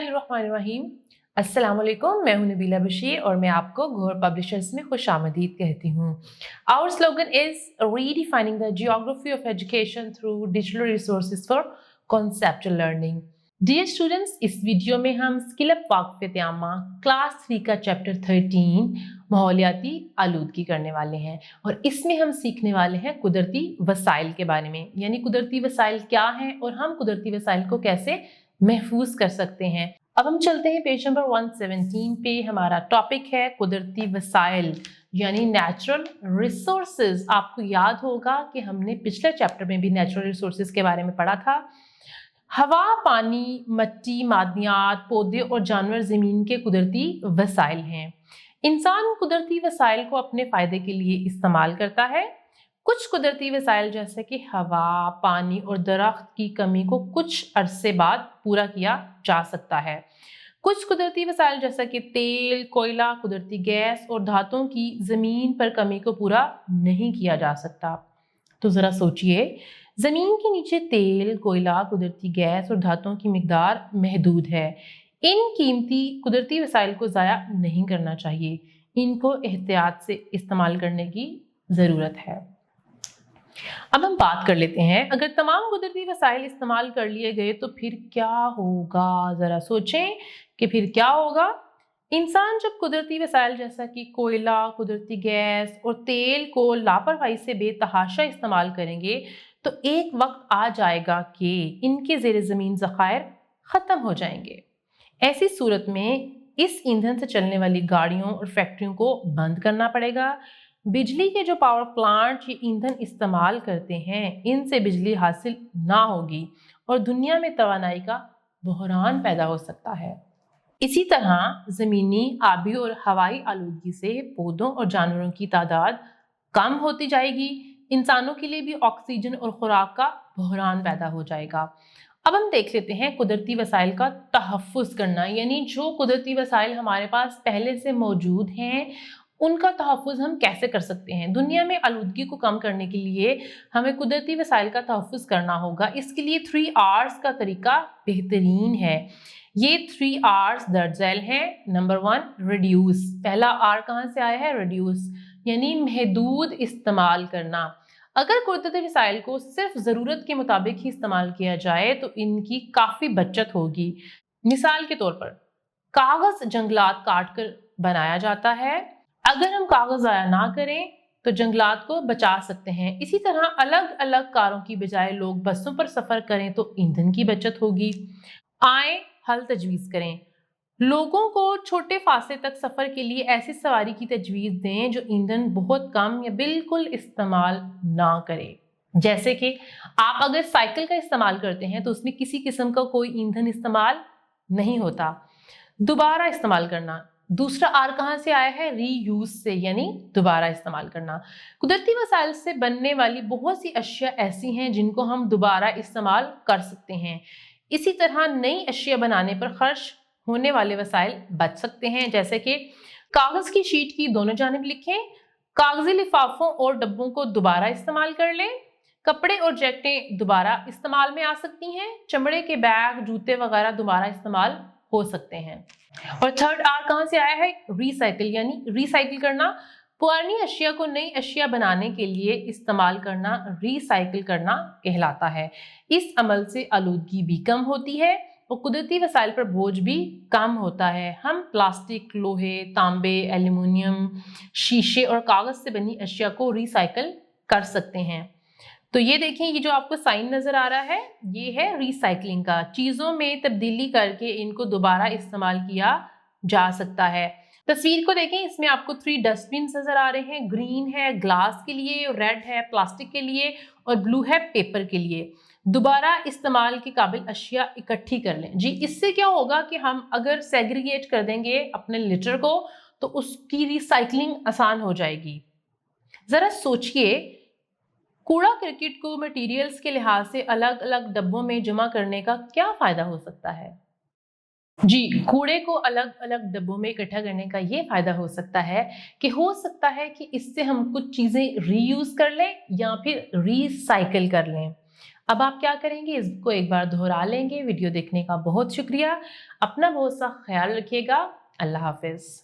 बिस्मिल्लाहिर्रहमानिर्रहीम। अस्सलाम वालेकुम, मैं हूं नबीला बशीर और मैं आपको गौहर पब्लिशर्स में खुशामदीद कहती हूँ। Our slogan is redefining the geography of education through digital resources for conceptual learning. Dear students, इस वीडियो में हम स्किल अप वाक़फ़ियत आमा क्लास 3 का चैप्टर 13 माहौलियाती आलूदगी करने वाले हैं और इसमें हम सीखने वाले हैं कुदरती वसाइल के बारे में, यानी कुदरती वसाइल क्या हैं और हम कुदरती वसाइल को कैसे महफूज कर सकते हैं। अब हम चलते हैं पेज नंबर 117 पे। हमारा टॉपिक है कुदरती वसाइल यानी नेचुरल रिसोर्सेज। आपको याद होगा कि हमने पिछले चैप्टर में भी नेचुरल रिसोर्सेज के बारे में पढ़ा था। हवा, पानी, मिट्टी, मादनियात, पौधे और जानवर ज़मीन के कुदरती वसाइल हैं। इंसान कुदरती वसाइल को अपने फ़ायदे के लिए इस्तेमाल करता है। कुछ कुदरती वसाइल जैसे कि हवा, पानी और दरख्त की कमी को कुछ अरसे बाद पूरा किया जा सकता है। कुछ कुदरती वसाइल जैसे कि तेल, कोयला, कुदरती गैस और धातुओं की ज़मीन पर कमी को पूरा नहीं किया जा सकता। तो ज़रा सोचिए, ज़मीन के नीचे तेल, कोयला, कुदरती गैस और धातुओं की मिकदार महदूद है। इन कीमती कुदरती वसाइल को ज़ाया नहीं करना चाहिए। इनको एहतियात से इस्तेमाल करने की ज़रूरत है। अब हम बात कर लेते हैं, अगर तमाम कुदरती वसाइल इस्तेमाल कर लिए गए तो फिर क्या होगा। ज़रा सोचें कि फिर क्या होगा। इंसान जब कुदरती वसाइल जैसा कि कोयला, कुदरती गैस और तेल को लापरवाही से बेतहाशा इस्तेमाल करेंगे तो एक वक्त आ जाएगा कि इनके ज़ेर ज़मीन ज़खायर ख़त्म हो जाएंगे। ऐसी सूरत में इस ईंधन से चलने वाली गाड़ियों और फैक्ट्रियों को बंद करना पड़ेगा। बिजली के जो पावर प्लांट ये ईंधन इस्तेमाल करते हैं, इनसे बिजली हासिल ना होगी और दुनिया में तवानाई का बहरान पैदा हो सकता है। इसी तरह ज़मीनी, आबी और हवाई आलूदगी से पौधों और जानवरों की तादाद कम होती जाएगी। इंसानों के लिए भी ऑक्सीजन और खुराक का बहरान पैदा हो जाएगा। अब हम देख लेते हैं कुदरती वसाइल का तहफ़्फ़ुज़ करना, यानी जो कुदरती वसाइल हमारे पास पहले से मौजूद हैं उनका तहफ़्फ़ुज़ हम कैसे कर सकते हैं। दुनिया में आलूदगी को कम करने के लिए हमें कुदरती वसाइल का तहफ़्फ़ुज़ करना होगा। इसके लिए 3 R's का तरीका बेहतरीन है। ये 3 R's दर्ज झैल हैं। Number 1 reduce. पहला R कहाँ से आया है? रिड्यूस, यानी महदूद इस्तेमाल करना। अगर कुदरती वसाइल को सिर्फ ज़रूरत के मुताबिक ही इस्तेमाल किया जाए तो इनकी काफ़ी बचत होगी। मिसाल के तौर पर कागज़ जंगलात काट कर बनाया जाता है। अगर हम कागज़ ज़ाया ना करें तो जंगलात को बचा सकते हैं। इसी तरह अलग अलग कारों की बजाय लोग बसों पर सफ़र करें तो ईंधन की बचत होगी। आए हल तजवीज़ करें। लोगों को छोटे फासले तक सफ़र के लिए ऐसी सवारी की तजवीज़ दें जो ईंधन बहुत कम या बिल्कुल इस्तेमाल ना करे। जैसे कि आप अगर साइकिल का इस्तेमाल करते हैं तो उसमें किसी किस्म का कोई ईंधन इस्तेमाल नहीं होता। दोबारा इस्तेमाल करना। दूसरा आर कहाँ से आया है? रीयूज से, यानी दोबारा इस्तेमाल करना। कुदरती वसाइल से बनने वाली बहुत सी अशिया ऐसी हैं जिनको हम दोबारा इस्तेमाल कर सकते हैं। इसी तरह नई अशिया बनाने पर खर्च होने वाले वसाइल बच सकते हैं। जैसे कि कागज़ की शीट की दोनों जानिब लिखें। कागजी लिफाफों और डब्बों को दोबारा इस्तेमाल कर लें। कपड़े और जैकेटें दोबारा इस्तेमाल में आ सकती हैं। चमड़े के बैग, जूते वगैरह दोबारा इस्तेमाल हो सकते हैं। और थर्ड आर कहाँ से आया है? रिसाइकिल, यानी रिसाइकिल करना। पुरानी अशिया को नई अशिया बनाने के लिए इस्तेमाल करना रिसाइकिल करना कहलाता है। इस अमल से आलूदगी भी कम होती है और कुदरती वसाइल पर बोझ भी कम होता है। हम प्लास्टिक, लोहे, तांबे, एल्युमिनियम, शीशे और कागज़ से बनी अशिया को रिसाइकिल कर सकते हैं। तो ये देखें, ये जो आपको साइन नज़र आ रहा है ये है रिसाइकलिंग का। चीज़ों में तब्दीली करके इनको दोबारा इस्तेमाल किया जा सकता है। तस्वीर को देखें, इसमें आपको 3 डस्टबिन नज़र आ रहे हैं। ग्रीन है ग्लास के लिए, रेड है प्लास्टिक के लिए और ब्लू है पेपर के लिए। दोबारा इस्तेमाल के काबिल अशिया इकट्ठी कर लें। जी, इससे क्या होगा कि हम अगर सेग्रीगेट कर देंगे अपने लिटर को तो उसकी रिसाइकलिंग आसान हो जाएगी। ज़रा सोचिए, कूड़ा क्रिकेट को मटेरियल्स के लिहाज से अलग अलग डब्बों में जमा करने का क्या फ़ायदा हो सकता है? जी, कूड़े को अलग अलग डब्बों में इकट्ठा करने का ये फ़ायदा हो सकता है कि हो सकता है कि इससे हम कुछ चीज़ें रीयूज़ कर लें या फिर रिसाइकिल कर लें। اب آپ کیا کریں گے، اس کو ایک بار دہرا لیں گے۔ ویڈیو دیکھنے کا بہت شکریہ، اپنا بہت سا خیال رکھیے گا۔ اللہ حافظ۔